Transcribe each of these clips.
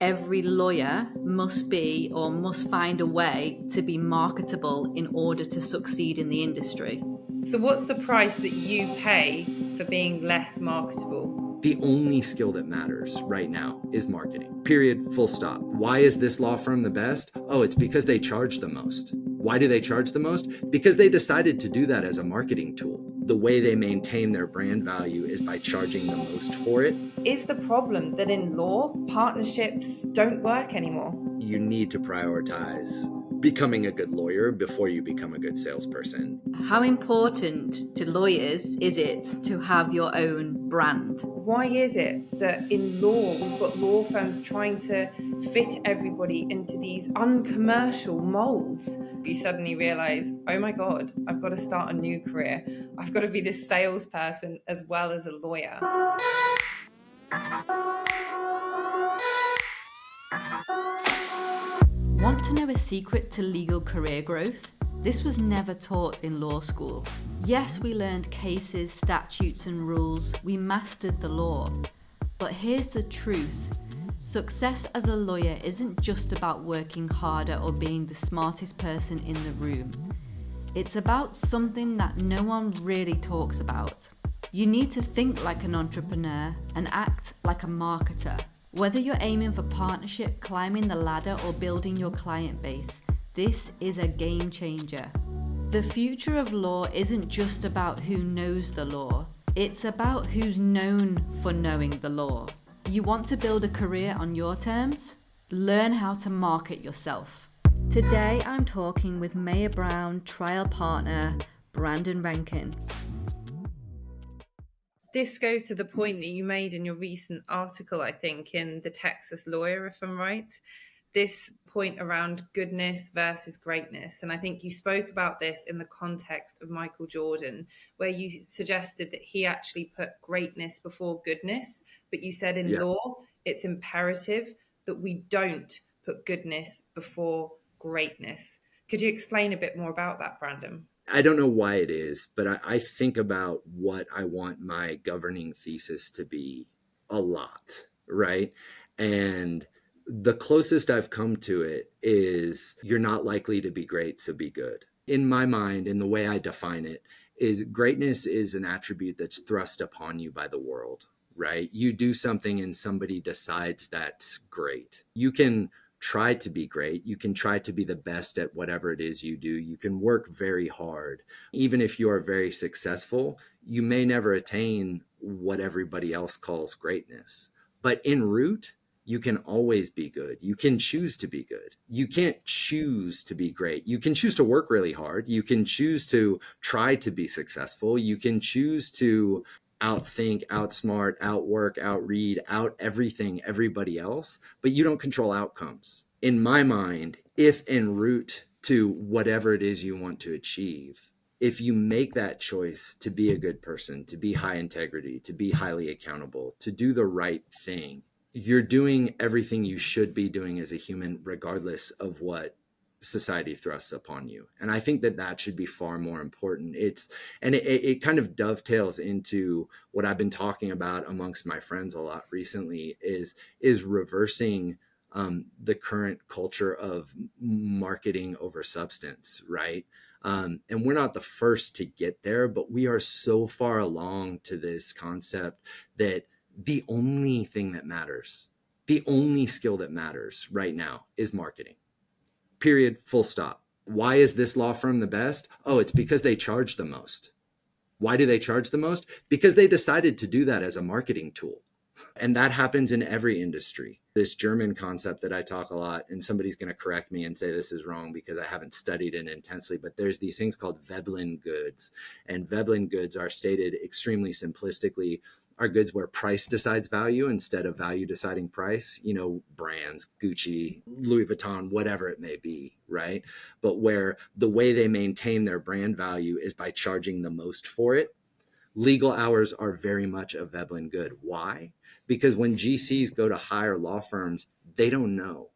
every lawyer must be or must find a way to be marketable in order to succeed in the industry. So, what's the price that you pay for being less marketable? The only skill that matters right now is marketing. Period. Full stop. Why is this law firm the best? Oh, it's because they charge the most. Why do they charge the most? Because they decided to do that as a marketing tool. The way they maintain their brand value is by charging the most for it. Is the problem that in law, partnerships don't work anymore? You need to prioritize becoming a good lawyer before you become a good salesperson. How important to lawyers is it to have your own brand? Why is it that in law, we've got law firms trying to fit everybody into these uncommercial molds? You suddenly realize, oh my God, I've got to start a new career. I've got to be this salesperson as well as a lawyer. Want to know a secret to legal career growth? This was never taught in law school. Yes, we learned cases, statutes, and rules. We mastered the law. But here's the truth. Success as a lawyer isn't just about working harder or being the smartest person in the room. It's about something that no one really talks about. You need to think like an entrepreneur and act like a marketer. Whether you're aiming for partnership, climbing the ladder, or building your client base, this is a game changer. The future of law isn't just about who knows the law, it's about who's known for knowing the law. You want to build a career on your terms? Learn how to market yourself. Today I'm talking with Mayor Brown trial partner Brandon Renken. This goes to the point that you made in your recent article, I think, in the Texas Lawyer, if I'm right. This point around goodness versus greatness. And I think you spoke about this in the context of Michael Jordan, where you suggested that he actually put greatness before goodness. But you said in law, it's imperative that we don't put goodness before greatness. Could you explain a bit more about that, Brandon? I don't know why it is, but I think about what I want my governing thesis to be a lot, right? And the closest I've come to it is you're not likely to be great, so be good. In my mind, in the way I define it, is greatness is an attribute that's thrust upon you by the world, right? You do something and somebody decides that's great. You can try to be great. You can try to be the best at whatever it is you do. You can work very hard. Even if you are very successful, you may never attain what everybody else calls greatness. But en route, you can always be good. You can choose to be good. You can't choose to be great. You can choose to work really hard. You can choose to try to be successful. You can choose to outthink, outsmart, outwork, outread, out everything, everybody else, but you don't control outcomes. In my mind, if en route to whatever it is you want to achieve, if you make that choice to be a good person, to be high integrity, to be highly accountable, to do the right thing, you're doing everything you should be doing as a human, regardless of what society thrusts upon you. And I think that that should be far more important. It kind of dovetails into what I've been talking about amongst my friends a lot recently is reversing the current culture of marketing over substance, right? And we're not the first to get there, but we are so far along to this concept that the only thing that matters, the only skill that matters right now is marketing. Period. Full stop. Why is this law firm the best? Oh, it's because they charge the most. Why do they charge the most? Because they decided to do that as a marketing tool. And that happens in every industry. This German concept that I talk a lot, and somebody's going to correct me and say this is wrong because I haven't studied it intensely, but there's these things called Veblen goods. And Veblen goods are stated extremely simplistically are goods where price decides value instead of value deciding price, brands, Gucci, Louis Vuitton, whatever it may be, right? But where the way they maintain their brand value is by charging the most for it. Legal hours are very much a Veblen good. Why? Because when GCs go to hire law firms, they don't know.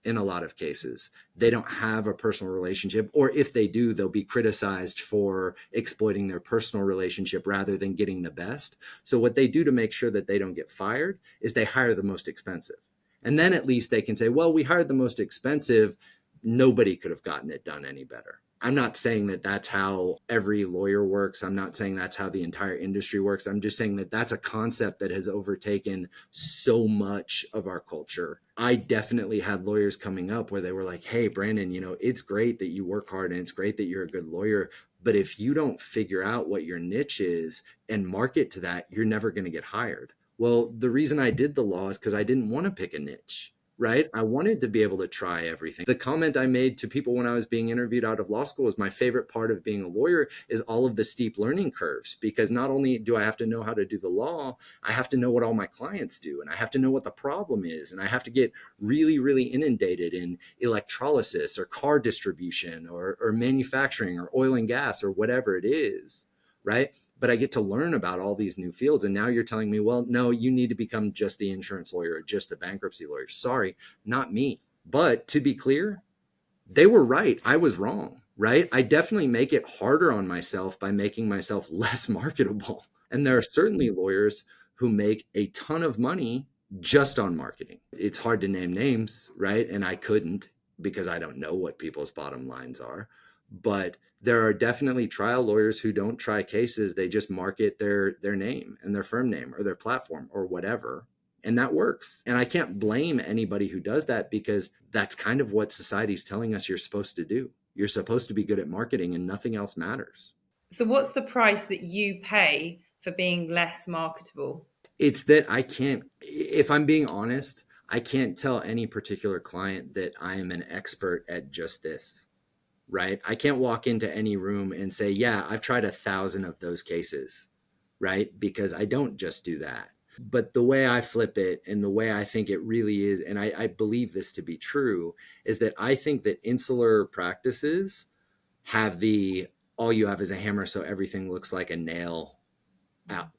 In a lot of cases, they don't have a personal relationship, or if they do, they'll be criticized for exploiting their personal relationship rather than getting the best. So what they do to make sure that they don't get fired is they hire the most expensive. And then at least they can say, well, we hired the most expensive. Nobody could have gotten it done any better. I'm not saying that that's how every lawyer works. I'm not saying that's how the entire industry works. I'm just saying that that's a concept that has overtaken so much of our culture. I definitely had lawyers coming up where they were like, hey, Brandon, it's great that you work hard and it's great that you're a good lawyer. But if you don't figure out what your niche is and market to that, you're never going to get hired. Well, the reason I did the law is because I didn't want to pick a niche, right? I wanted to be able to try everything. The comment I made to people when I was being interviewed out of law school is my favorite part of being a lawyer is all of the steep learning curves, because not only do I have to know how to do the law, I have to know what all my clients do, and I have to know what the problem is, and I have to get really, really inundated in electrolysis or car distribution or manufacturing or oil and gas or whatever it is, right? But I get to learn about all these new fields. And now you're telling me, well, no, you need to become just the insurance lawyer or just the bankruptcy lawyer. Sorry, not me. But to be clear, they were right. I was wrong, right? I definitely make it harder on myself by making myself less marketable. And there are certainly lawyers who make a ton of money just on marketing. It's hard to name names, right? And I couldn't, because I don't know what people's bottom lines are. But there are definitely trial lawyers who don't try cases. They just market their name and their firm name or their platform or whatever. And that works. And I can't blame anybody who does that, because that's kind of what society's telling us you're supposed to do. You're supposed to be good at marketing and nothing else matters. So what's the price that you pay for being less marketable? It's that I can't, if I'm being honest, I can't tell any particular client that I am an expert at just this, right? I can't walk into any room and say, yeah, I've tried 1,000 of those cases, right? Because I don't just do that. But the way I flip it and the way I think it really is, and I believe this to be true, is that I think that insular practices have the all you have is a hammer, so everything looks like a nail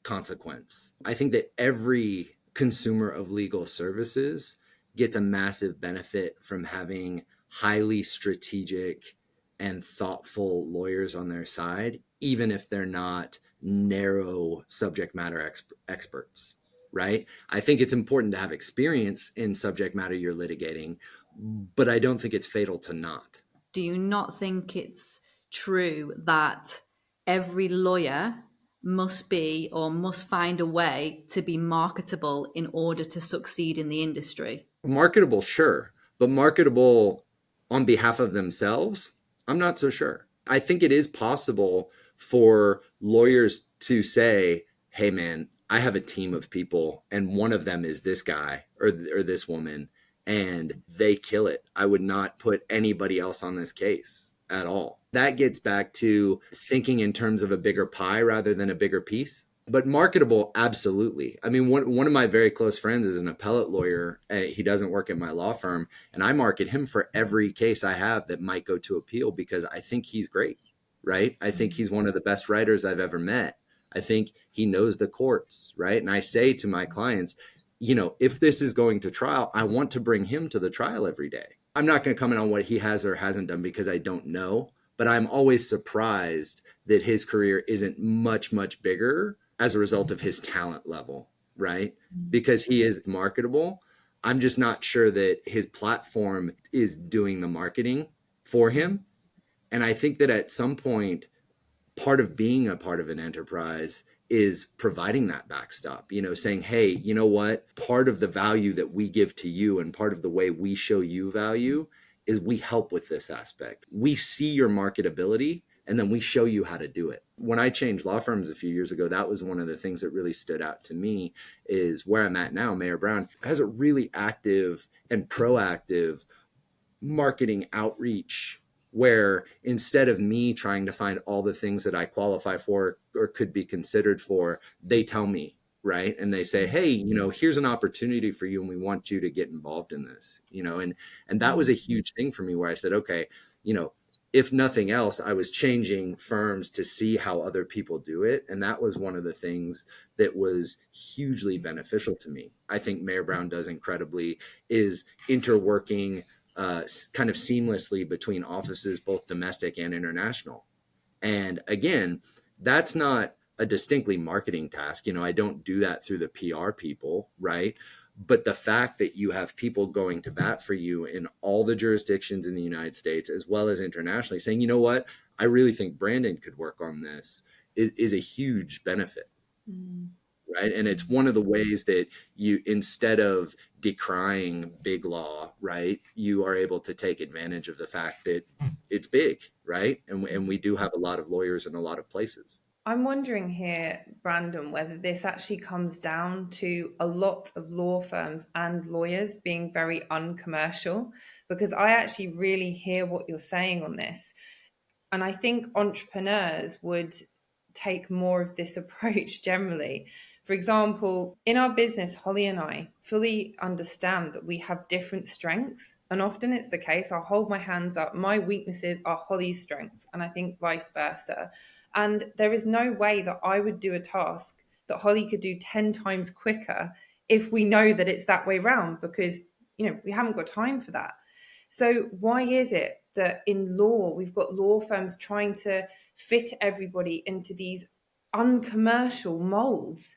consequence. I think that every consumer of legal services gets a massive benefit from having highly strategic and thoughtful lawyers on their side, even if they're not narrow subject matter experts, right? I think it's important to have experience in subject matter you're litigating, but I don't think it's fatal to not. Do you not think it's true that every lawyer must be or must find a way to be marketable in order to succeed in the industry? Marketable, sure, but marketable on behalf of themselves, I'm not so sure. I think it is possible for lawyers to say, hey, man, I have a team of people and one of them is this guy or this woman, and they kill it. I would not put anybody else on this case at all. That gets back to thinking in terms of a bigger pie rather than a bigger piece. But marketable, absolutely. I mean, one of my very close friends is an appellate lawyer. He doesn't work at my law firm, and I market him for every case I have that might go to appeal, because I think he's great, right? I think he's one of the best writers I've ever met. I think he knows the courts, right? And I say to my clients, if this is going to trial, I want to bring him to the trial every day. I'm not going to comment on what he has or hasn't done because I don't know, but I'm always surprised that his career isn't much, much bigger as a result of his talent level, right? Because he is marketable. I'm just not sure that his platform is doing the marketing for him. And I think that at some point, part of being a part of an enterprise is providing that backstop, saying, hey, you know what? Part of the value that we give to you and part of the way we show you value is we help with this aspect. We see your marketability and then we show you how to do it. When I changed law firms a few years ago, that was one of the things that really stood out to me, is where I'm at now. Mayer Brown has a really active and proactive marketing outreach, where instead of me trying to find all the things that I qualify for or could be considered for, they tell me, right? And they say, hey, here's an opportunity for you and we want you to get involved in this, and that was a huge thing for me, where I said, okay, if nothing else, I was changing firms to see how other people do it. And that was one of the things that was hugely beneficial to me. I think Mayer Brown does incredibly, is interworking kind of seamlessly between offices, both domestic and international. And again, that's not a distinctly marketing task. I don't do that through the PR people, right? But the fact that you have people going to bat for you in all the jurisdictions in the United States, as well as internationally, saying, you know what, I really think Brandon could work on this, is a huge benefit. Mm. Right. And it's one of the ways that you, instead of decrying big law, right, you are able to take advantage of the fact that it's big, right? And we do have a lot of lawyers in a lot of places. I'm wondering here, Brandon, whether this actually comes down to a lot of law firms and lawyers being very uncommercial, because I actually really hear what you're saying on this. And I think entrepreneurs would take more of this approach generally. For example, in our business, Holly and I fully understand that we have different strengths. And often it's the case, I'll hold my hands up. My weaknesses are Holly's strengths, and I think vice versa. And there is no way that I would do a task that Holly could do 10 times quicker if we know that it's that way round, because, we haven't got time for that. So why is it that in law, we've got law firms trying to fit everybody into these uncommercial molds?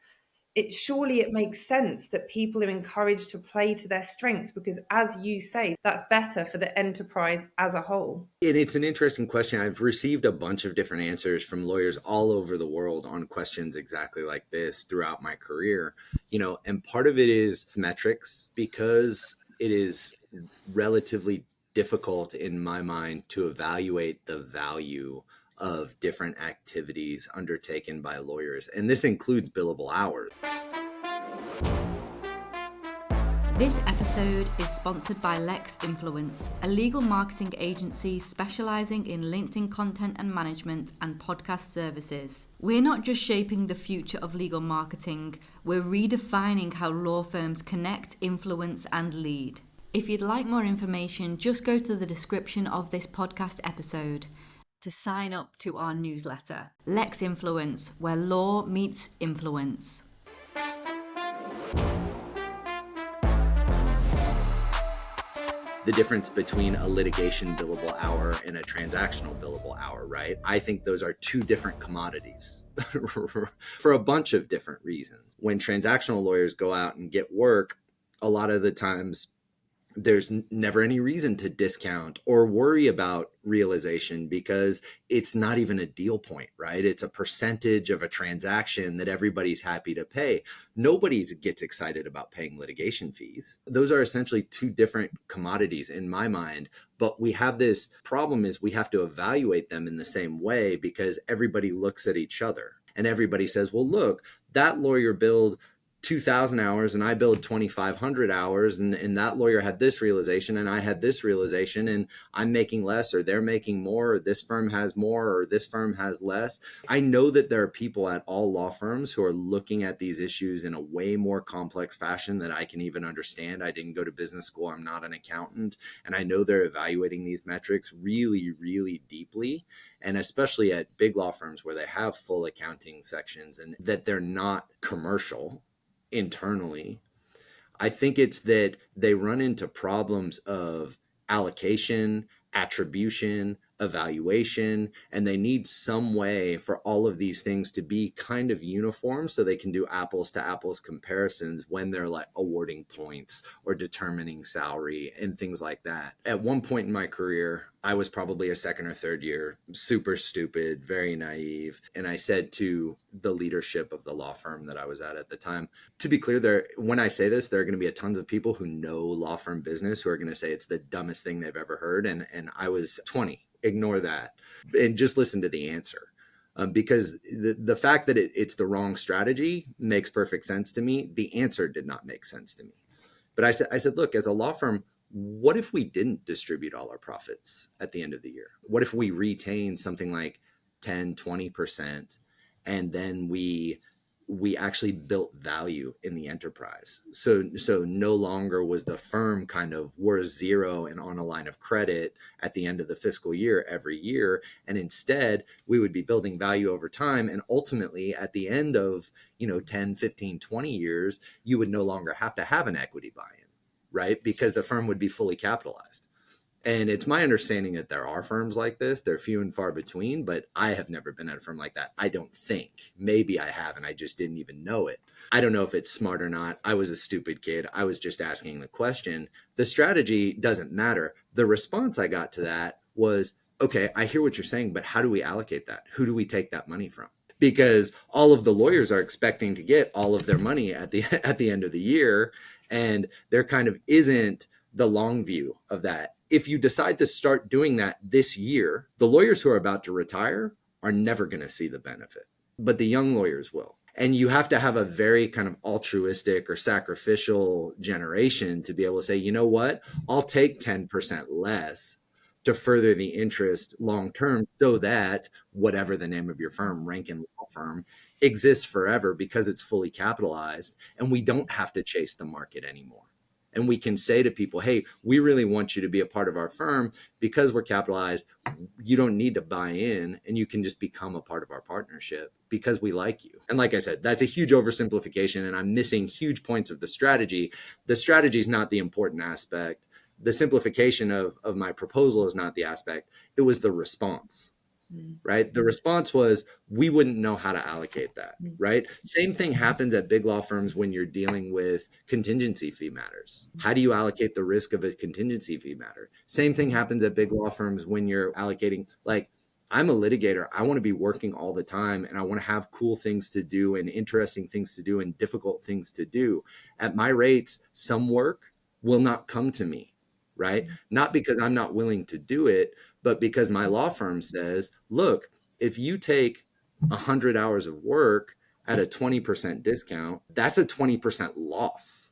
Surely it makes sense that people are encouraged to play to their strengths, because, as you say, that's better for the enterprise as a whole. And it's an interesting question. I've received a bunch of different answers from lawyers all over the world on questions exactly like this throughout my career, and part of it is metrics, because it is relatively difficult in my mind to evaluate the value of different activities undertaken by lawyers. And this includes billable hours. This episode is sponsored by Lex Influence, a legal marketing agency specializing in LinkedIn content and management and podcast services. We're not just shaping the future of legal marketing, we're redefining how law firms connect, influence, and lead. If you'd like more information, just go to the description of this podcast episode to sign up to our newsletter, Lex Influence, where law meets influence. The difference between a litigation billable hour and a transactional billable hour, right? I think those are two different commodities for a bunch of different reasons. When transactional lawyers go out and get work, a lot of the times there's never any reason to discount or worry about realization, because it's not even a deal point, right? It's a percentage of a transaction that everybody's happy to pay. Nobody gets excited about paying litigation fees. Those are essentially two different commodities in my mind. But we have this problem, is we have to evaluate them in the same way, because everybody looks at each other and everybody says, well, look, that lawyer billed 2,000 hours and I billed 2,500 hours, and that lawyer had this realization and I had this realization, and I'm making less, or they're making more, or this firm has more, or this firm has less. I know that there are people at all law firms who are looking at these issues in a way more complex fashion that I can even understand. I didn't go to business school. I'm not an accountant. And I know they're evaluating these metrics really, really deeply. And especially at big law firms where they have full accounting sections and that they're not commercial internally. I think it's that they run into problems of allocation, attribution, evaluation, and they need some way for all of these things to be kind of uniform so they can do apples to apples comparisons when they're like awarding points or determining salary and things like that. At one point in my career, I was probably a second or third year, super stupid, very naive. And I said to the leadership of the law firm that I was at the time, to be clear, when I say this, there are going to be a tons of people who know law firm business who are going to say it's the dumbest thing they've ever heard. And I was 20. Ignore that and just listen to the answer. Because the fact that it's the wrong strategy makes perfect sense to me. The answer did not make sense to me. But I said, look, as a law firm, what if we didn't distribute all our profits at the end of the year? What if we retain something like 10, 20%, and then we actually built value in the enterprise? So no longer was the firm kind of worth zero and on a line of credit at the end of the fiscal year every year. And instead, we would be building value over time. And ultimately, at the end of 10, 15, 20 years, you would no longer have to have an equity buy-in, right? Because the firm would be fully capitalized. And it's my understanding that there are firms like this. They're few and far between, but I have never been at a firm like that. I don't think. Maybe I have, and I just didn't even know it. I don't know if it's smart or not. I was a stupid kid. I was just asking the question. The strategy doesn't matter. The response I got to that was, okay, I hear what you're saying, but how do we allocate that? Who do we take that money from? Because all of the lawyers are expecting to get all of their money at the at the end of the year, and there kind of isn't the long view of that. If you decide to start doing that this year, the lawyers who are about to retire are never going to see the benefit, but the young lawyers will. And you have to have a very kind of altruistic or sacrificial generation to be able to say, you know what, I'll take 10% less to further the interest long term so that whatever the name of your firm, Renken Law Firm, exists forever because it's fully capitalized and we don't have to chase the market anymore. And we can say to people, hey, we really want you to be a part of our firm because we're capitalized. You don't need to buy in and you can just become a part of our partnership because we like you. And like I said, that's a huge oversimplification and I'm missing huge points of the strategy. The strategy is not the important aspect. The simplification of my proposal is not the aspect. It was the response. Right? The response was, we wouldn't know how to allocate that, right? Same thing happens at big law firms when you're dealing with contingency fee matters. How do you allocate the risk of a contingency fee matter? Same thing happens at big law firms when you're allocating, like, I'm a litigator. I want to be working all the time and I want to have cool things to do and interesting things to do and difficult things to do. At my rates, some work will not come to me, right? Not because I'm not willing to do it, but because my law firm says, look, if you take 100 hours of work at a 20% discount, that's a 20% loss,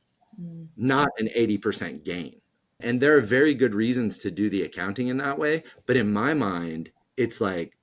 not an 80% gain. And there are very good reasons to do the accounting in that way. But in my mind, it's like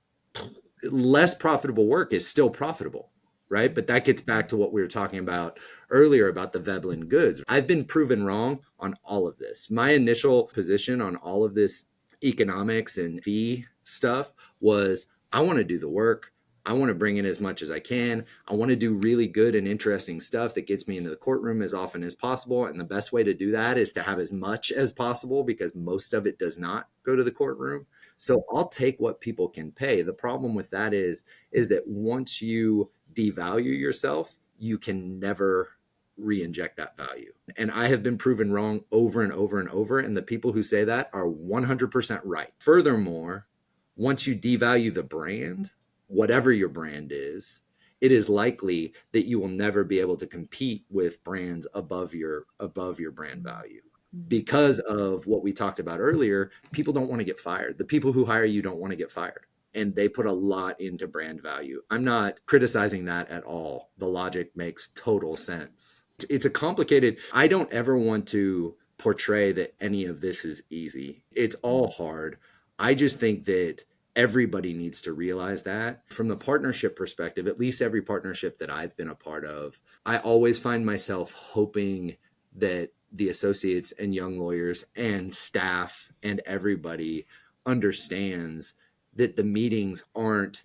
less profitable work is still profitable, right? But that gets back to what we were talking about earlier about the Veblen goods. I've been proven wrong on all of this. My initial position on all of this economics and fee stuff was, I want to do the work. I want to bring in as much as I can. I want to do really good and interesting stuff that gets me into the courtroom as often as possible. And the best way to do that is to have as much as possible because most of it does not go to the courtroom. So I'll take what people can pay. The problem with that is that once you devalue yourself, you can never re-inject that value. And I have been proven wrong over and over and over. And the people who say that are 100% right. Furthermore, once you devalue the brand, whatever your brand is, it is likely that you will never be able to compete with brands above your brand value. Because of what we talked about earlier, people don't want to get fired. The people who hire you don't want to get fired. And they put a lot into brand value. I'm not criticizing that at all. The logic makes total sense. It's a complicated, I don't ever want to portray that any of this is easy. It's all hard. I just think that everybody needs to realize that. From the partnership perspective, at least every partnership that I've been a part of, I always find myself hoping that the associates and young lawyers and staff and everybody understands that the meetings aren't,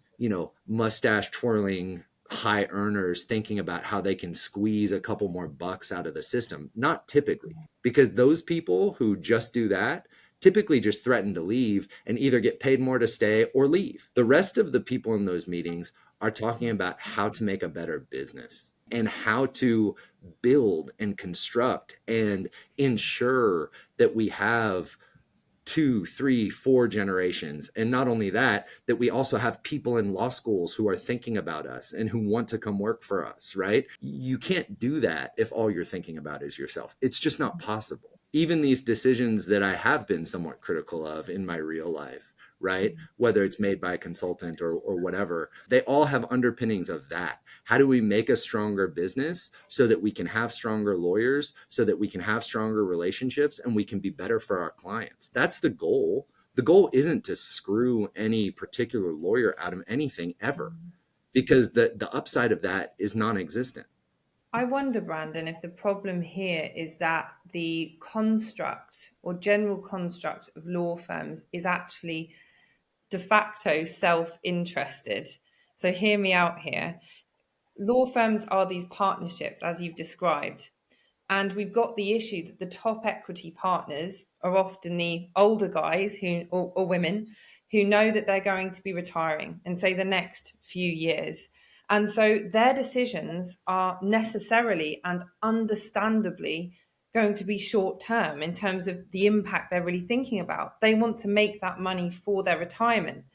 mustache twirling high earners thinking about how they can squeeze a couple more bucks out of the system. Not typically, because those people who just do that typically just threaten to leave and either get paid more to stay or leave. The rest of the people in those meetings are talking about how to make a better business and how to build and construct and ensure that we have 2, 3, 4 generations. And not only that, that we also have people in law schools who are thinking about us and who want to come work for us, right? You can't do that if all you're thinking about is yourself. It's just not possible. Even these decisions that I have been somewhat critical of in my real life, right? Whether it's made by a consultant or whatever, they all have underpinnings of that. How do we make a stronger business so that we can have stronger lawyers, so that we can have stronger relationships and we can be better for our clients? That's the goal. The goal isn't to screw any particular lawyer out of anything ever, because the upside of that is non-existent. I wonder, Brandon, if the problem here is that the construct or general construct of law firms is actually de facto self-interested. So hear me out here. Law firms are these partnerships, as you've described. And we've got the issue that the top equity partners are often the older guys or women who know that they're going to be retiring in, say, the next few years. And so their decisions are necessarily and understandably going to be short term in terms of the impact they're really thinking about. They want to make that money for their retirement.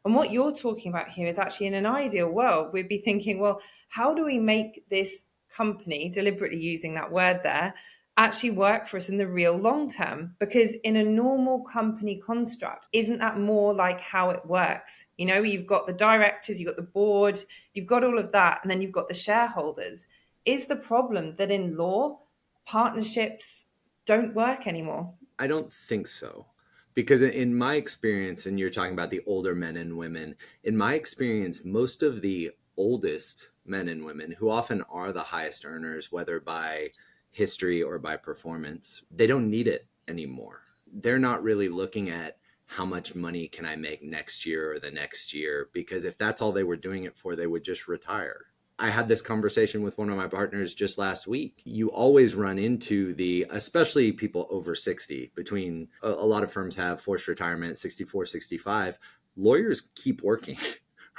And what you're talking about here is actually, in an ideal world, we'd be thinking, well, how do we make this company, deliberately using that word there, actually work for us in the real long term? Because in a normal company construct, isn't that more like how it works? You know, you've got the directors, you've got the board, you've got all of that, and then you've got the shareholders. Is the problem that in law, partnerships don't work anymore? I don't think so. Because in my experience, and you're talking about the older men and women, in my experience, most of the oldest men and women, who often are the highest earners, whether by history or by performance, they don't need it anymore. They're not really looking at how much money can I make next year or the next year, because if that's all they were doing it for, they would just retire. I had this conversation with one of my partners just last week. You always run into especially people over 60, between a lot of firms have forced retirement at 64, 65. Lawyers keep working,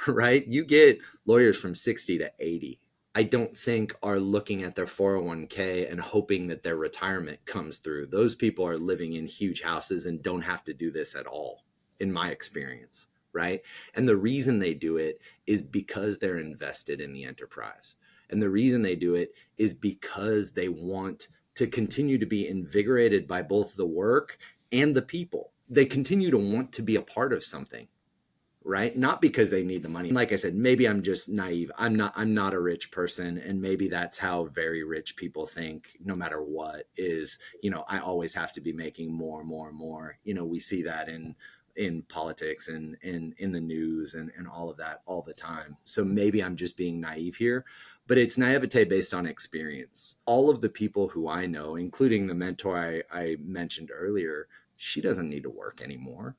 right? You get lawyers from 60 to 80. I don't think are looking at their 401k and hoping that their retirement comes through. Those people are living in huge houses and don't have to do this at all, in my experience. Right. And the reason they do it is because they're invested in the enterprise. And the reason they do it is because they want to continue to be invigorated by both the work and the people. They continue to want to be a part of something, right? Not because they need the money. Like I said, maybe I'm just naive. I'm not a rich person. And maybe that's how very rich people think, no matter what, is, I always have to be making more, more, more. We see that in politics and in the news and all of that all the time. So maybe I'm just being naive here, but it's naivete based on experience. All of the people who I know, including the mentor I mentioned earlier, she doesn't need to work anymore.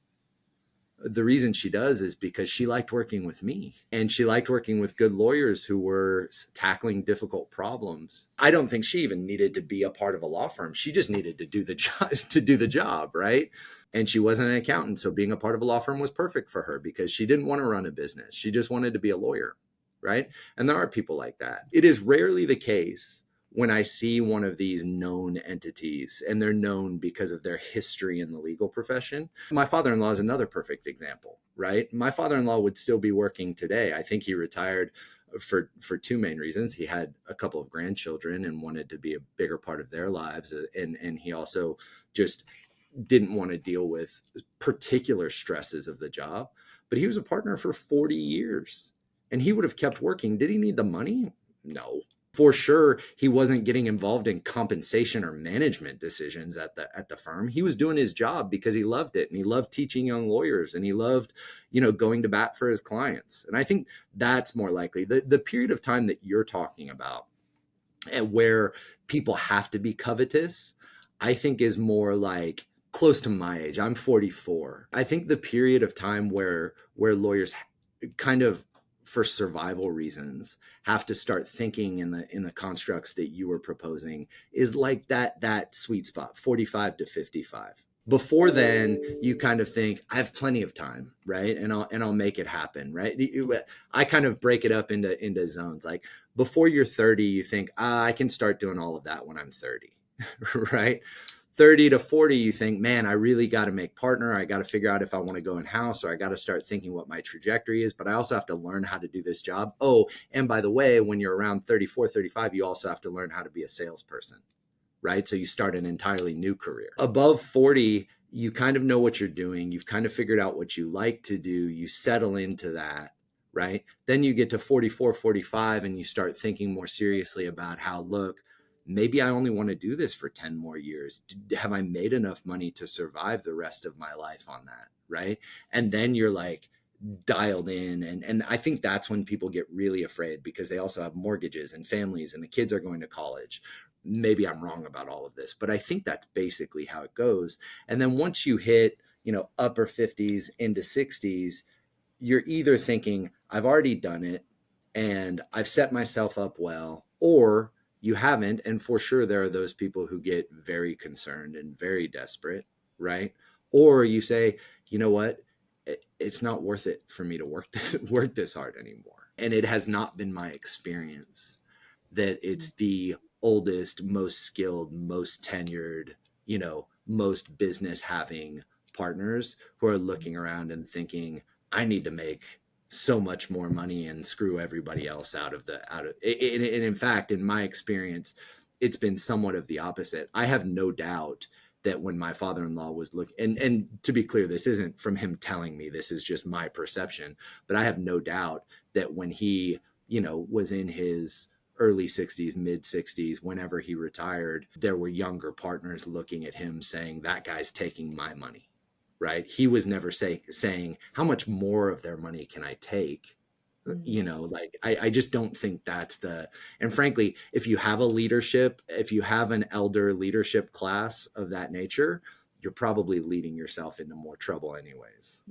The reason she does is because she liked working with me, and she liked working with good lawyers who were tackling difficult problems. I don't think she even needed to be a part of a law firm. She just needed to do the job, right? And she wasn't an accountant, so being a part of a law firm was perfect for her because she didn't want to run a business. She just wanted to be a lawyer, right? And there are people like that. It is rarely the case when I see one of these known entities, and they're known because of their history in the legal profession. My father-in-law is another perfect example, right? My father-in-law would still be working today. I think he retired for two main reasons. He had a couple of grandchildren and wanted to be a bigger part of their lives. And he also just didn't want to deal with particular stresses of the job. But he was a partner for 40 years and he would have kept working. Did he need the money? No. For sure, he wasn't getting involved in compensation or management decisions at the firm. He was doing his job because he loved it, and he loved teaching young lawyers, and he loved, going to bat for his clients. And I think that's more likely. The period of time that you're talking about, and where people have to be covetous, I think is more like close to my age. I'm 44. I think the period of time where lawyers kind of, for survival reasons, have to start thinking in the constructs that you were proposing is like that sweet spot, 45 to 55. Before then, you kind of think, I have plenty of time, right? And I'll make it happen, right? I kind of break it up into zones. Like before you're 30, you think, I can start doing all of that when I'm 30, right? 30 to 40, you think, man, I really got to make partner. I got to figure out if I want to go in house, or I got to start thinking what my trajectory is, but I also have to learn how to do this job. Oh, and by the way, when you're around 34, 35, you also have to learn how to be a salesperson, right? So you start an entirely new career. Above 40, you kind of know what you're doing. You've kind of figured out what you like to do. You settle into that, right? Then you get to 44, 45, and you start thinking more seriously about how, look, maybe I only want to do this for 10 more years. Have I made enough money to survive the rest of my life on that, right? And then you're like dialed in. And I think that's when people get really afraid, because they also have mortgages and families, and the kids are going to college. Maybe I'm wrong about all of this, but I think that's basically how it goes. And then once you hit, upper 50s into 60s, you're either thinking, I've already done it and I've set myself up well, or you haven't. And for sure, there are those people who get very concerned and very desperate, right? Or you say, you know what, it's not worth it for me to work this hard anymore. And it has not been my experience that it's the oldest, most skilled, most tenured, most business having partners who are looking around and thinking, I need to make so much more money and screw everybody else out of and in fact, in my experience, it's been somewhat of the opposite. I have no doubt that when my father-in-law was looking, and to be clear, this isn't from him telling me, this is just my perception, but I have no doubt that when he, was in his early 60s, mid 60s, whenever he retired, there were younger partners looking at him saying, that guy's taking my money, right? He was never saying, how much more of their money can I take? Like I just don't think and frankly, if you have if you have an elder leadership class of that nature, you're probably leading yourself into more trouble anyways.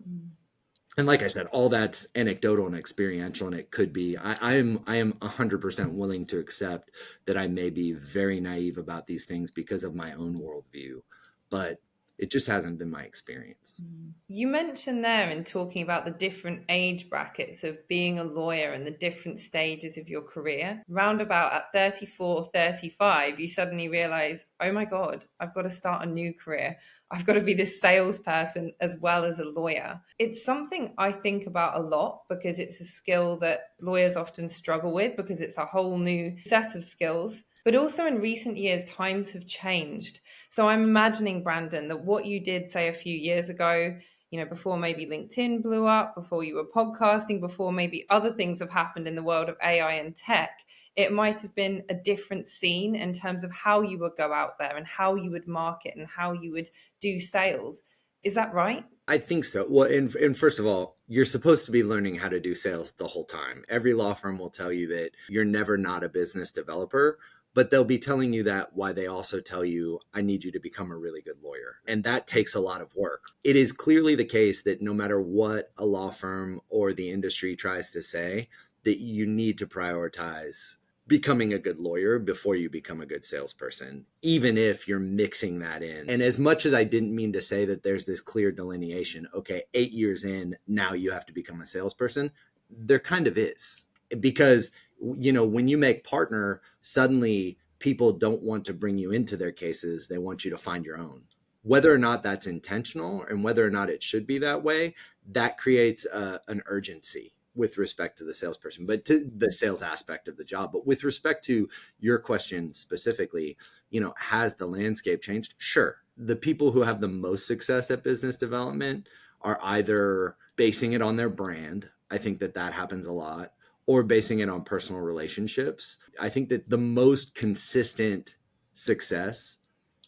And like I said, all that's anecdotal and experiential, and it could be, I am 100% willing to accept that I may be very naive about these things because of my own worldview, but it just hasn't been my experience. You mentioned there in talking about the different age brackets of being a lawyer and the different stages of your career. Roundabout at 34, 35, you suddenly realize, oh my God, I've got to start a new career. I've got to be this salesperson as well as a lawyer. It's something I think about a lot because it's a skill that lawyers often struggle with because it's a whole new set of skills. But also in recent years, times have changed. So I'm imagining, Brandon, that what you did, say, a few years ago, before maybe LinkedIn blew up, before you were podcasting, before maybe other things have happened in the world of AI and tech, it might have been a different scene in terms of how you would go out there and how you would market and how you would do sales. Is that right? I think so. Well, and first of all, you're supposed to be learning how to do sales the whole time. Every law firm will tell you that you're never not a business developer, but they'll be telling you that while they also tell you, I need you to become a really good lawyer. And that takes a lot of work. It is clearly the case that no matter what a law firm or the industry tries to say, that you need to prioritize becoming a good lawyer before you become a good salesperson, even if you're mixing that in. And as much as I didn't mean to say that there's this clear delineation, okay, 8 years in, now you have to become a salesperson, there kind of is. Because, when you make partner, suddenly people don't want to bring you into their cases. They want you to find your own. Whether or not that's intentional and whether or not it should be that way, that creates an urgency with respect to the salesperson, but to the sales aspect of the job. But with respect to your question specifically, has the landscape changed? Sure. The people who have the most success at business development are either basing it on their brand. I think that happens a lot, or basing it on personal relationships. I think that the most consistent success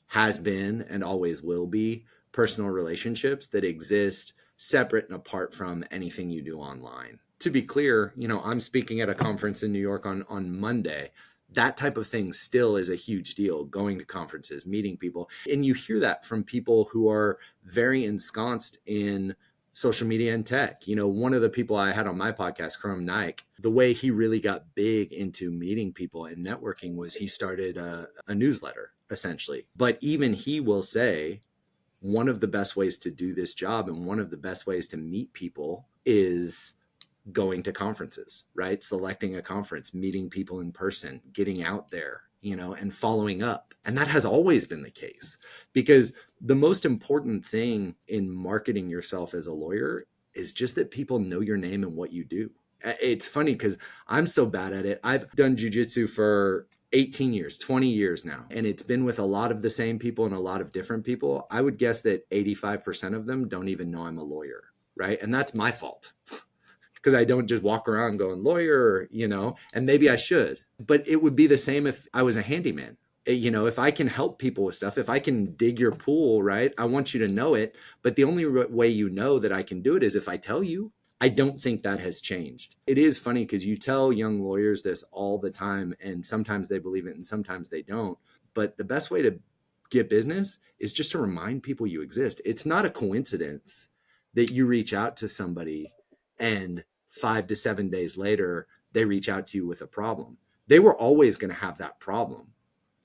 has been and always will be personal relationships that exist separate and apart from anything you do online. To be clear, I'm speaking at a conference in New York on Monday. That type of thing still is a huge deal, going to conferences, meeting people. And you hear that from people who are very ensconced in social media and tech. One of the people I had on my podcast, Karim Naik, the way he really got big into meeting people and networking was he started a newsletter, essentially. But even he will say, one of the best ways to do this job and one of the best ways to meet people is going to conferences, right? Selecting a conference, meeting people in person, getting out there, and following up. And that has always been the case, because the most important thing in marketing yourself as a lawyer is just that people know your name and what you do. It's funny because I'm so bad at it. I've done jujitsu for 18 years, 20 years now, and it's been with a lot of the same people and a lot of different people. I would guess that 85% of them don't even know I'm a lawyer, right? And that's my fault. Because I don't just walk around going lawyer, and maybe I should. But it would be the same if I was a handyman. If I can help people with stuff, if I can dig your pool, right? I want you to know it. But the only way you know that I can do it is if I tell you. I don't think that has changed. It is funny because you tell young lawyers this all the time, and sometimes they believe it and sometimes they don't. But the best way to get business is just to remind people you exist. It's not a coincidence that you reach out to somebody and 5 to 7 days later, they reach out to you with a problem. They were always going to have that problem.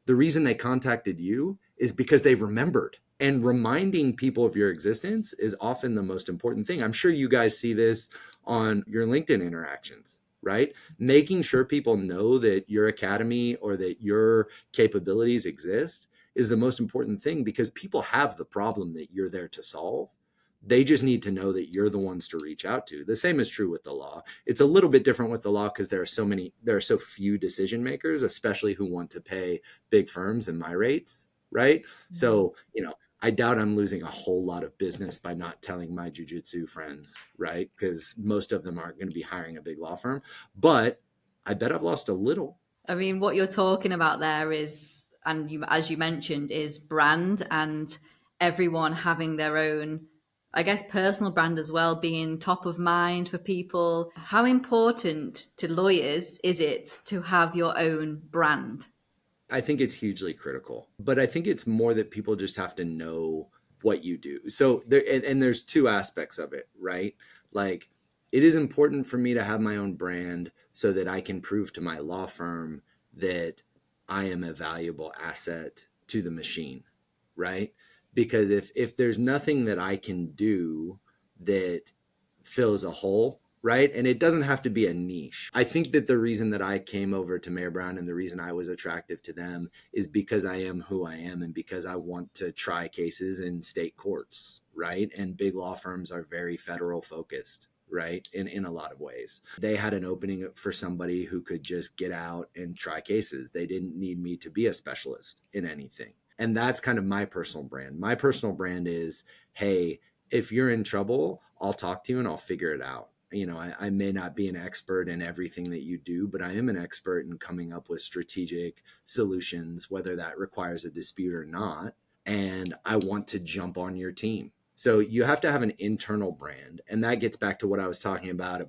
The reason they contacted you is because they remembered. And reminding people of your existence is often the most important thing. I'm sure you guys see this on your LinkedIn interactions, right? Making sure people know that your academy or that your capabilities exist is the most important thing, because people have the problem that you're there to solve. They just need to know that you're the ones to reach out to. The same is true with the law. It's a little bit different with the law because there are so few decision makers, especially who want to pay big firms and my rates, right? So, I doubt I'm losing a whole lot of business by not telling my jujitsu friends, right? Because most of them aren't going to be hiring a big law firm. But I bet I've lost a little. I mean, what you're talking about there is, and you, as you mentioned, is brand, and everyone having their own, I guess, personal brand as well, being top of mind for people. How important to lawyers is it to have your own brand? I think it's hugely critical, but I think it's more that people just have to know what you do. So there, and there's two aspects of it, right? Like, it is important for me to have my own brand so that I can prove to my law firm that I am a valuable asset to the machine, right? Because if there's nothing that I can do that fills a hole, right? And it doesn't have to be a niche. I think that the reason that I came over to Mayer Brown and the reason I was attractive to them is because I am who I am and because I want to try cases in state courts, right? And big law firms are very federal focused, right? In a lot of ways. They had an opening for somebody who could just get out and try cases. They didn't need me to be a specialist in anything. And that's kind of my personal brand. My personal brand is, hey, if you're in trouble, I'll talk to you and I'll figure it out. I may not be an expert in everything that you do, but I am an expert in coming up with strategic solutions, whether that requires a dispute or not. And I want to jump on your team. So you have to have an internal brand. And that gets back to what I was talking about,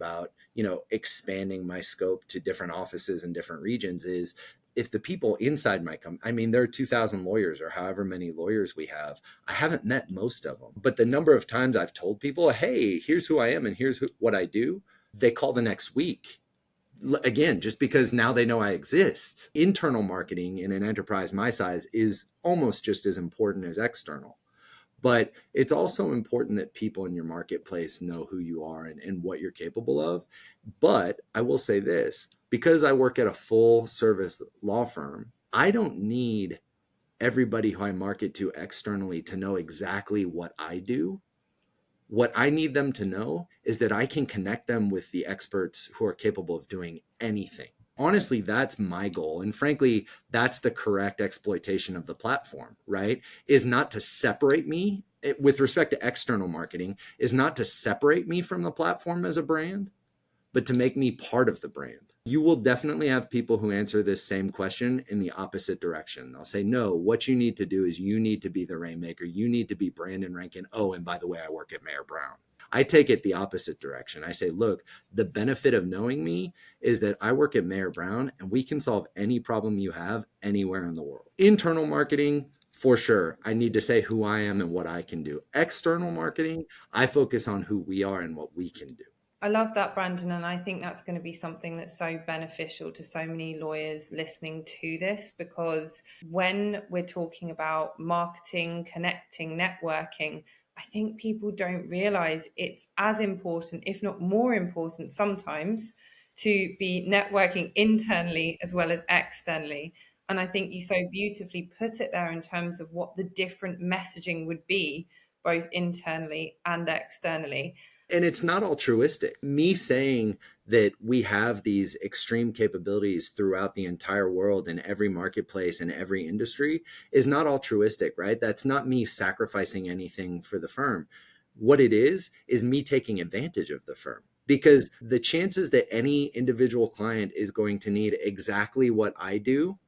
expanding my scope to different offices in different regions is, if the people inside my company, I mean, there are 2,000 lawyers or however many lawyers we have. I haven't met most of them, but the number of times I've told people, hey, here's who I am and here's what I do, they call the next week. Again, just because now they know I exist. Internal marketing in an enterprise my size is almost just as important as external. But it's also important that people in your marketplace know who you are and what you're capable of. But I will say this, because I work at a full service law firm, I don't need everybody who I market to externally to know exactly what I do. What I need them to know is that I can connect them with the experts who are capable of doing anything. Honestly, that's my goal. And frankly, that's the correct exploitation of the platform, right? Is not to separate me with respect to external marketing, is not to separate me from the platform as a brand, but to make me part of the brand. You will definitely have people who answer this same question in the opposite direction. They'll say, no, what you need to do is you need to be the Rainmaker. You need to be Brandon Renken. Oh, and by the way, I work at Mayer Brown. I take it the opposite direction. I say, look, the benefit of knowing me is that I work at Mayer Brown and we can solve any problem you have anywhere in the world. Internal marketing, for sure, I need to say who I am and what I can do. External marketing, I focus on who we are and what we can do. I love that, Brandon, and I think that's going to be something that's so beneficial to so many lawyers listening to this, because when we're talking about marketing, connecting, networking, I think people don't realize it's as important, if not more important sometimes, to be networking internally as well as externally. And I think you so beautifully put it there in terms of what the different messaging would be, both internally and externally. And it's not altruistic. Me saying that we have these extreme capabilities throughout the entire world in every marketplace and every industry is not altruistic, right? That's not me sacrificing anything for the firm. What it is me taking advantage of the firm, because the chances that any individual client is going to need exactly what I do,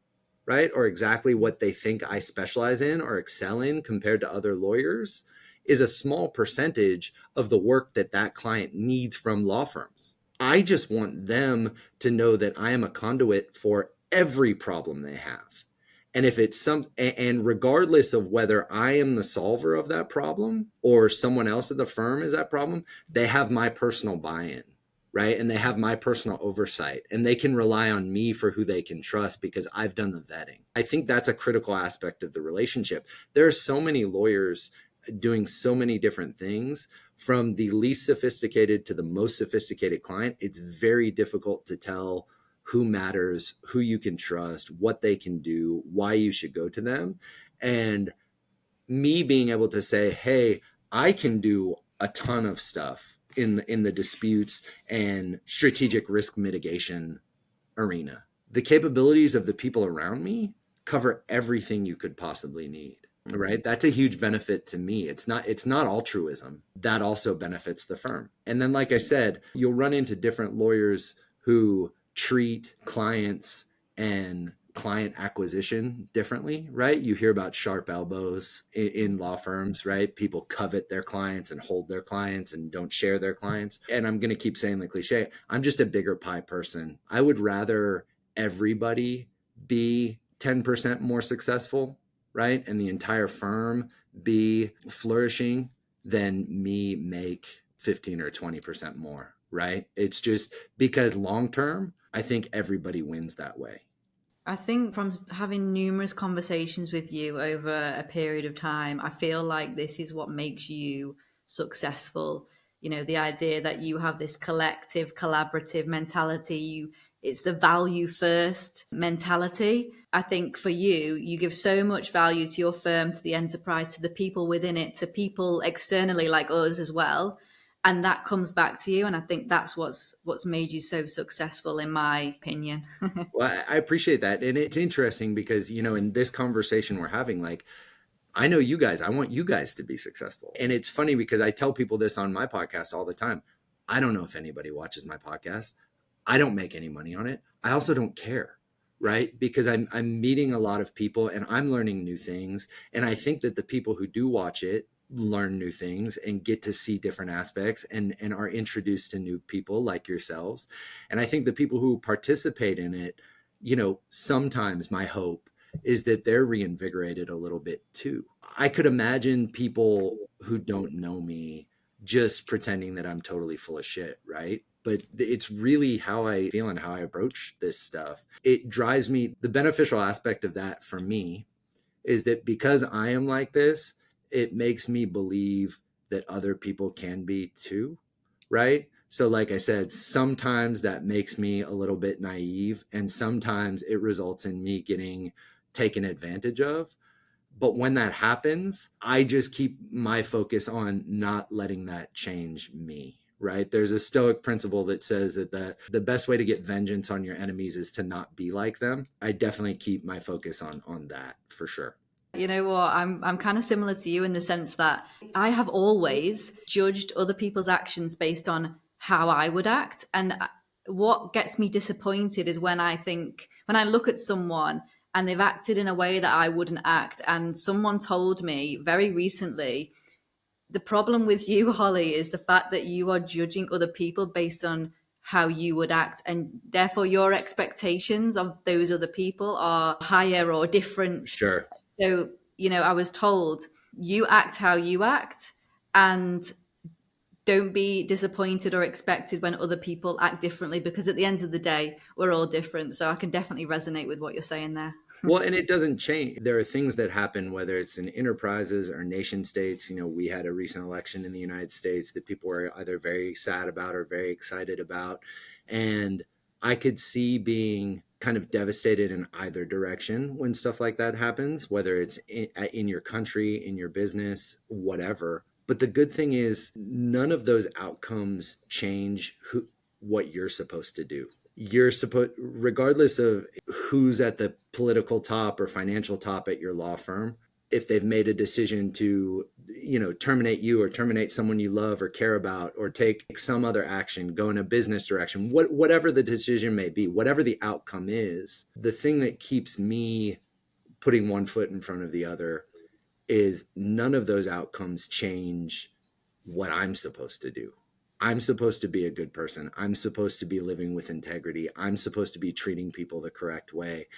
right, or exactly what they think I specialize in or excel in compared to other lawyers, is a small percentage of the work that that client needs from law firms. I just want them to know that I am a conduit for every problem they have. And if it's and regardless of whether I am the solver of that problem or someone else at the firm is that problem, they have my personal buy-in. right? And they have my personal oversight and they can rely on me for who they can trust because I've done the vetting. I think that's a critical aspect of the relationship. There are so many lawyers doing so many different things, from the least sophisticated to the most sophisticated client. It's very difficult to tell who matters, who you can trust, what they can do, why you should go to them. And me being able to say, hey, I can do a ton of stuff in the disputes and strategic risk mitigation arena. The capabilities of the people around me cover everything you could possibly need. Right? That's a huge benefit to me. It's not altruism. That also benefits the firm. And then, like I said, you'll run into different lawyers who treat clients and client acquisition differently, right? You hear about sharp elbows in law firms, right? People covet their clients and hold their clients and don't share their clients. And I'm going to keep saying the cliche. I'm just a bigger pie person. I would rather everybody be 10% more successful, right? And the entire firm be flourishing than me make 15 or 20% more, right? It's just because long term, I think everybody wins that way. I think from having numerous conversations with you over a period of time, I feel like this is what makes you successful. You know, the idea that you have this collective, collaborative mentality, it's the value first mentality. I think for you, you give so much value to your firm, to the enterprise, to the people within it, to people externally like us as well. And that comes back to you. And I think that's what's made you so successful, in my opinion. Well, I appreciate that. And it's interesting because, in this conversation we're having, like, I know you guys, I want you guys to be successful. And it's funny because I tell people this on my podcast all the time. I don't know if anybody watches my podcast. I don't make any money on it. I also don't care, right? Because I'm meeting a lot of people and I'm learning new things. And I think that the people who do watch it learn new things and get to see different aspects and are introduced to new people like yourselves. And I think the people who participate in it, sometimes my hope is that they're reinvigorated a little bit too. I could imagine people who don't know me just pretending that I'm totally full of shit, right? But it's really how I feel and how I approach this stuff. It drives me. The beneficial aspect of that for me is that because I am like this, it makes me believe that other people can be too, right? So, like I said, sometimes that makes me a little bit naive, and sometimes it results in me getting taken advantage of. But when that happens, I just keep my focus on not letting that change me, right? There's a Stoic principle that says that the best way to get vengeance on your enemies is to not be like them. I definitely keep my focus on that for sure. You know what? I'm kind of similar to you in the sense that I have always judged other people's actions based on how I would act. And what gets me disappointed is when I look at someone and they've acted in a way that I wouldn't act. And someone told me very recently, the problem with you, Holly, is the fact that you are judging other people based on how you would act. And therefore, your expectations of those other people are higher or different. Sure. So, I was told, you act how you act and don't be disappointed or expected when other people act differently, because at the end of the day, we're all different. So I can definitely resonate with what you're saying there. Well, and it doesn't change. There are things that happen, whether it's in enterprises or nation states. We had a recent election in the United States that people were either very sad about or very excited about. And I could see being kind of devastated in either direction when stuff like that happens, whether it's in your country, in your business, whatever. But the good thing is none of those outcomes change what you're supposed to do. You're supposed, regardless of who's at the political top or financial top at your law firm, if they've made a decision to, terminate you or terminate someone you love or care about, or take some other action, go in a business direction, whatever the decision may be, whatever the outcome is, the thing that keeps me putting one foot in front of the other is none of those outcomes change what I'm supposed to do. I'm supposed to be a good person. I'm supposed to be living with integrity. I'm supposed to be treating people the correct way.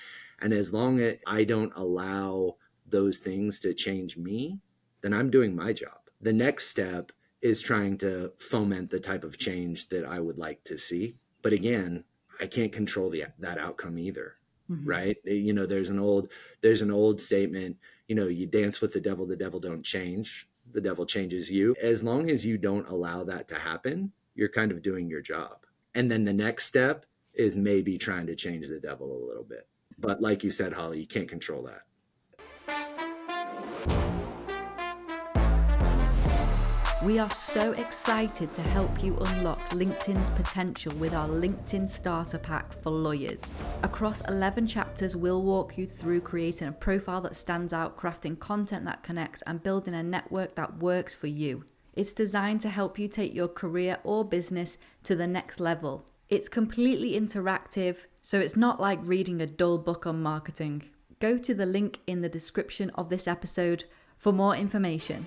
And as long as I don't allow those things to change me, then I'm doing my job. The next step is trying to foment the type of change that I would like to see. But again, I can't control that outcome either. Mm-hmm. Right? You know, there's an old statement, you know, you dance with the devil don't change. The devil changes you. As long as you don't allow that to happen, you're kind of doing your job. And then the next step is maybe trying to change the devil a little bit. But like you said, Holly, you can't control that. We are so excited to help you unlock LinkedIn's potential with our LinkedIn Starter Pack for lawyers. Across 11 chapters, we'll walk you through creating a profile that stands out, crafting content that connects, and building a network that works for you. It's designed to help you take your career or business to the next level. It's completely interactive, so it's not like reading a dull book on marketing. Go to the link in the description of this episode for more information.